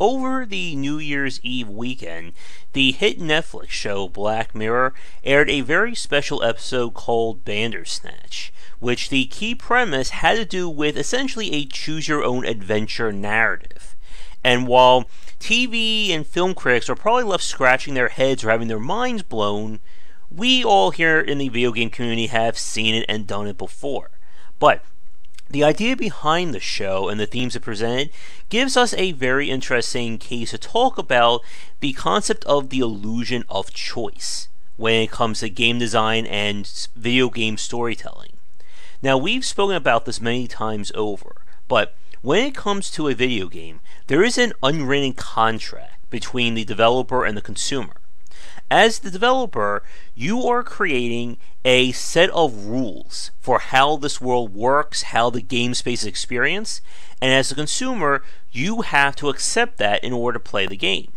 Over the New Year's Eve weekend, the hit Netflix show Black Mirror aired a very special episode called Bandersnatch, which the key premise had to do with essentially a choose-your-own-adventure narrative. And while TV and film critics are probably left scratching their heads or having their minds blown, we all here in the video game community have seen it and done it before. But the idea behind the show and the themes it presented gives us a very interesting case to talk about the concept of the illusion of choice when it comes to game design and video game storytelling. Now, we've spoken about this many times over, but when it comes to a video game, there is an unwritten contract between the developer and the consumer. As the developer, you are creating a set of rules for how this world works, how the game space is experienced, and as a consumer, you have to accept that in order to play the game.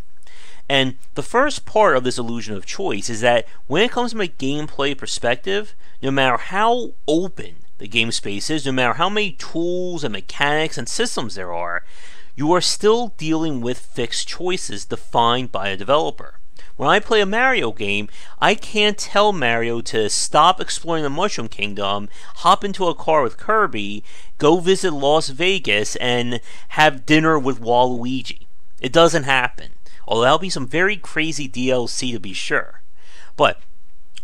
And the first part of this illusion of choice is that when it comes from a gameplay perspective, no matter how open the game space is, no matter how many tools and mechanics and systems there are, you are still dealing with fixed choices defined by a developer. When I play a Mario game, I can't tell Mario to stop exploring the Mushroom Kingdom, hop into a car with Kirby, go visit Las Vegas, and have dinner with Waluigi. It doesn't happen, although that'll be some very crazy DLC to be sure. But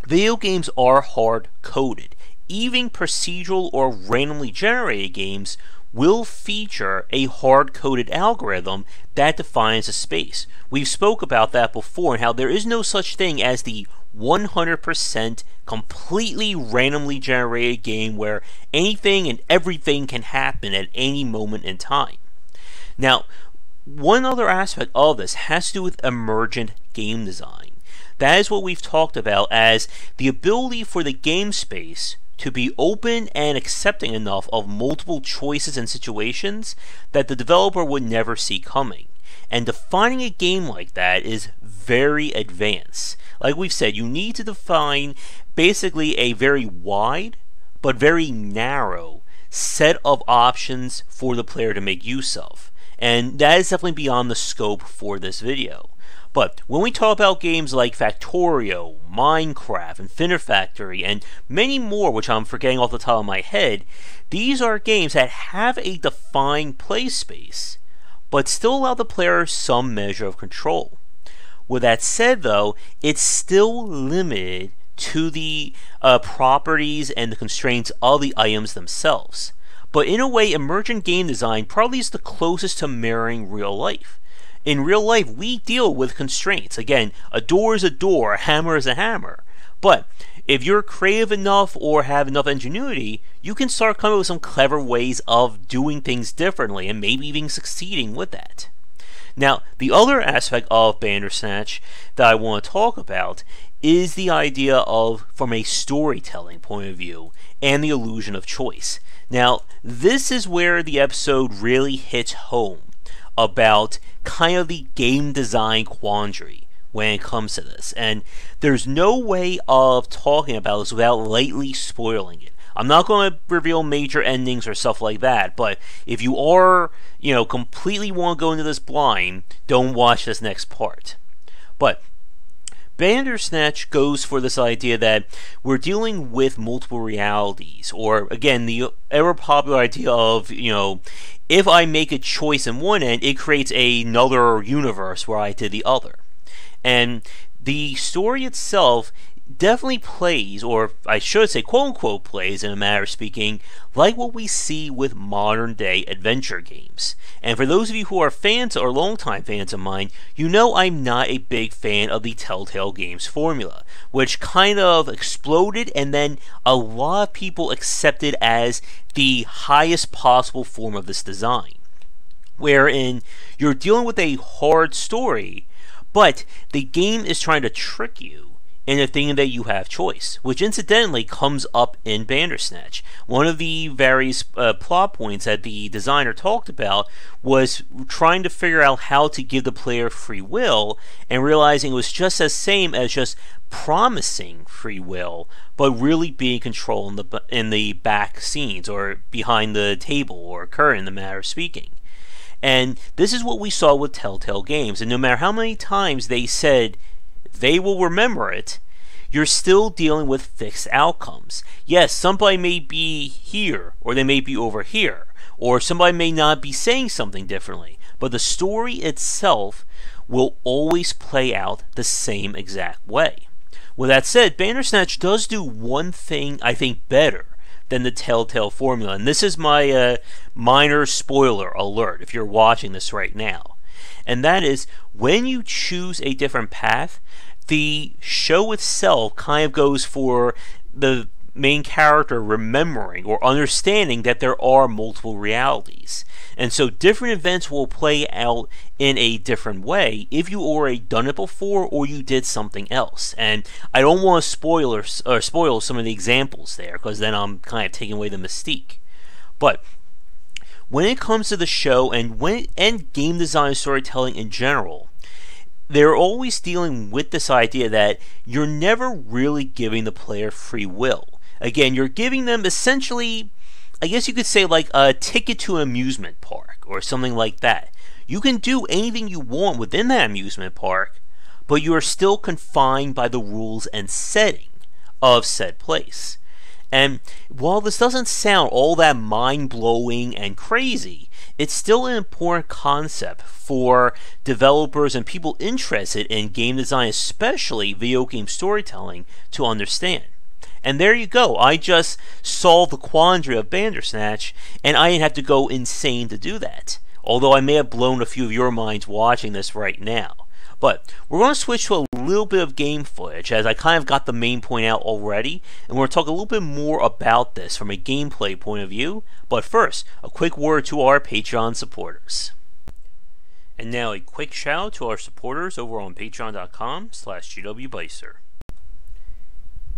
video games are hard-coded. Even procedural or randomly generated games will feature a hard-coded algorithm that defines a space. We've spoke about that before and how there is no such thing as the 100% completely randomly generated game where anything and everything can happen at any moment in time. Now, one other aspect of this has to do with emergent game design. That is what we've talked about as the ability for the game space to be open and accepting enough of multiple choices and situations that the developer would never see coming. And defining a game like that is very advanced. Like we've said, you need to define basically a very wide but very narrow set of options for the player to make use of. And that is definitely beyond the scope for this video. But when we talk about games like Factorio, Minecraft, Infinite Factory, and many more which I'm forgetting off the top of my head, these are games that have a defined play space, but still allow the player some measure of control. With that said though, it's still limited to the properties and the constraints of the items themselves. But in a way, emergent game design probably is the closest to mirroring real life. In real life, we deal with constraints. Again, a door is a door, a hammer is a hammer. But if you're creative enough or have enough ingenuity, you can start coming up with some clever ways of doing things differently and maybe even succeeding with that. Now, the other aspect of Bandersnatch that I want to talk about is the idea of, from a storytelling point of view, and the illusion of choice. Now, this is where the episode really hits home about kind of the game design quandary when it comes to this. And there's no way of talking about this without lightly spoiling it. I'm not going to reveal major endings or stuff like that, but if you are, completely want to go into this blind, don't watch this next part. But Bandersnatch goes for this idea that we're dealing with multiple realities, or again, the ever popular idea of, if I make a choice in one end, it creates another universe where I did the other. And the story itself definitely plays, or I should say quote-unquote plays in a manner of speaking, like what we see with modern-day adventure games. And for those of you who are fans or longtime fans of mine, you know I'm not a big fan of the Telltale Games formula, which kind of exploded and then a lot of people accepted as the highest possible form of this design, wherein you're dealing with a hard story, but the game is trying to trick you into thinking that you have choice, which incidentally comes up in Bandersnatch. One of the various plot points that the designer talked about was trying to figure out how to give the player free will, and realizing it was just as same as just promising free will, but really being in control in the back scenes or behind the table or curtain, in the matter of speaking. And this is what we saw with Telltale Games. And no matter how many times they said they will remember it, you're still dealing with fixed outcomes. Yes, somebody may be here, or they may be over here, or somebody may not be saying something differently, but the story itself will always play out the same exact way. With that said, Bandersnatch does do one thing I think better than the Telltale formula, and this is my minor spoiler alert if you're watching this right now. And that is, when you choose a different path, the show itself kind of goes for the main character remembering or understanding that there are multiple realities. And so different events will play out in a different way if you already done it before or you did something else. And I don't want to spoil some of the examples there, because then I'm kind of taking away the mystique. But when it comes to the show and game design storytelling in general, they're always dealing with this idea that you're never really giving the player free will. Again, you're giving them essentially, I guess you could say, like a ticket to an amusement park or something like that. You can do anything you want within that amusement park, but you are still confined by the rules and setting of said place. And while this doesn't sound all that mind-blowing and crazy, it's still an important concept for developers and people interested in game design, especially video game storytelling, to understand. And there you go. I just solved the quandary of Bandersnatch, and I didn't have to go insane to do that. Although I may have blown a few of your minds watching this right now. But we're going to switch to a little bit of game footage, as I kind of got the main point out already, and we're going to talk a little bit more about this from a gameplay point of view. But first, a quick word to our Patreon supporters. And now a quick shout out to our supporters over on patreon.com/GWBycer.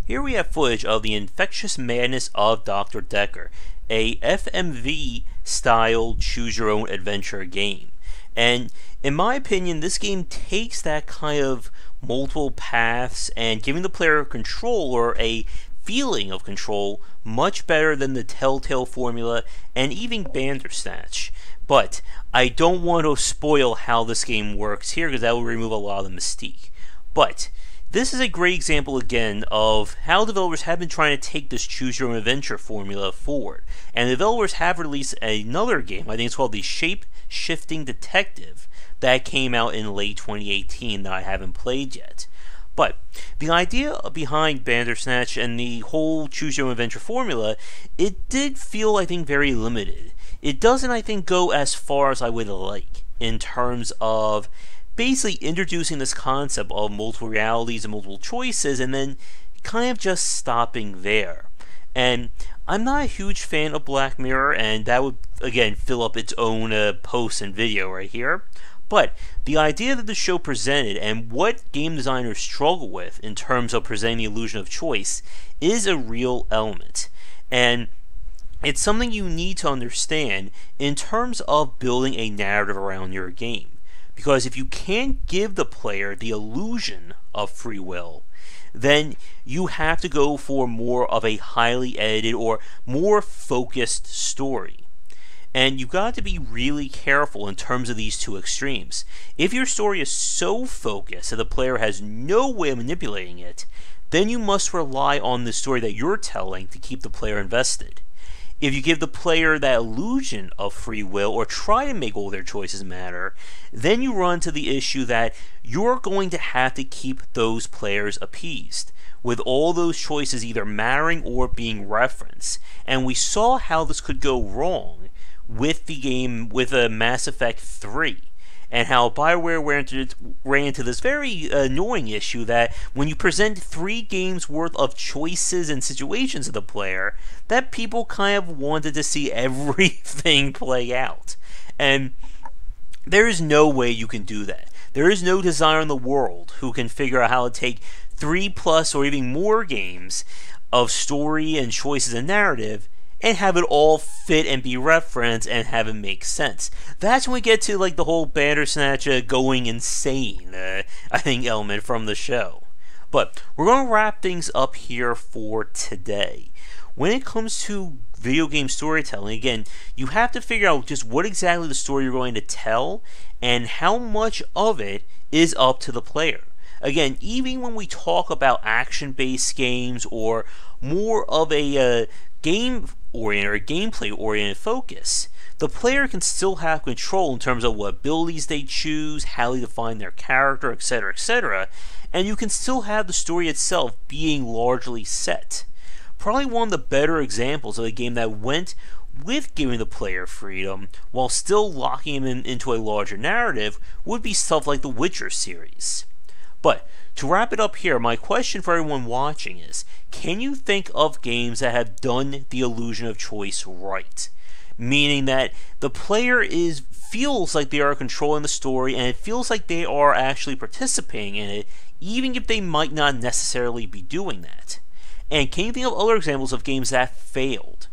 Here we have footage of the infectious madness of Dr. Decker, a FMV-style choose-your-own-adventure game. And in my opinion, this game takes that kind of multiple paths and giving the player control or a feeling of control much better than the Telltale formula and even Bandersnatch. But I don't want to spoil how this game works here, because that will remove a lot of the mystique. But this is a great example again of how developers have been trying to take this choose your own adventure formula forward. And the developers have released another game, I think it's called the Shape-Shifting Detective, that came out in late 2018 that I haven't played yet. But the idea behind Bandersnatch and the whole choose your own adventure formula, it did feel, I think, very limited. It doesn't, I think, go as far as I would like in terms of basically introducing this concept of multiple realities and multiple choices and then kind of just stopping there. And I'm not a huge fan of Black Mirror, and that would, again, fill up its own post and video right here. But the idea that the show presented and what game designers struggle with in terms of presenting the illusion of choice is a real element. And it's something you need to understand in terms of building a narrative around your game. Because if you can't give the player the illusion of free will, then you have to go for more of a highly edited or more focused story. And you've got to be really careful in terms of these two extremes. If your story is so focused that the player has no way of manipulating it, then you must rely on the story that you're telling to keep the player invested. If you give the player that illusion of free will or try to make all their choices matter, then you run to the issue that you're going to have to keep those players appeased, with all those choices either mattering or being referenced. And we saw how this could go wrong with the game, with Mass Effect 3. And how BioWare ran into this very annoying issue that when you present 3 games worth of choices and situations to the player, that people kind of wanted to see everything play out. And there is no way you can do that. There is no designer in the world who can figure out how to take 3+ or even more games of story and choices and narrative and have it all fit and be referenced and have it make sense. That's when we get to like the whole Bandersnatch going insane, I think, element from the show. But we're going to wrap things up here for today. when it comes to video game storytelling, again, you have to figure out just what exactly the story you're going to tell and how much of it is up to the player. Again, even when we talk about action-based games or more of a game-oriented or gameplay-oriented focus, the player can still have control in terms of what abilities they choose, how they define their character, etc., etc., and you can still have the story itself being largely set. Probably one of the better examples of a game that went with giving the player freedom while still locking him into a larger narrative would be stuff like the Witcher series. But to wrap it up here, my question for everyone watching is, can you think of games that have done the illusion of choice right? Meaning that the player feels like they are controlling the story and it feels like they are actually participating in it, even if they might not necessarily be doing that. And can you think of other examples of games that failed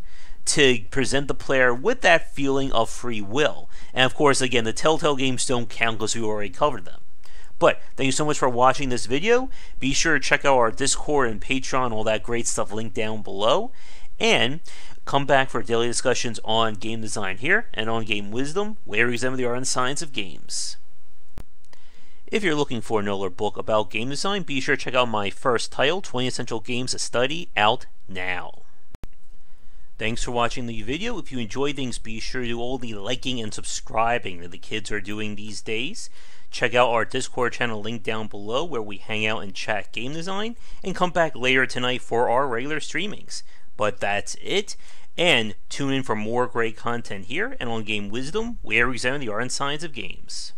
to present the player with that feeling of free will? And of course, again, the Telltale games don't count because we already covered them. But thank you so much for watching this video. Be sure to check out our Discord and Patreon, all that great stuff linked down below. And come back for daily discussions on game design here and on Game Wisdom, where we examine the art and science of games. If you're looking for another book about game design, be sure to check out my first title, 20 Essential Games to Study, out now. Thanks for watching the video. If you enjoyed things, be sure to do all the liking and subscribing that the kids are doing these days. Check out our Discord channel linked down below where we hang out and chat game design, and come back later tonight for our regular streamings. But that's it, and tune in for more great content here and on Game Wisdom, where we examine the art and science of games.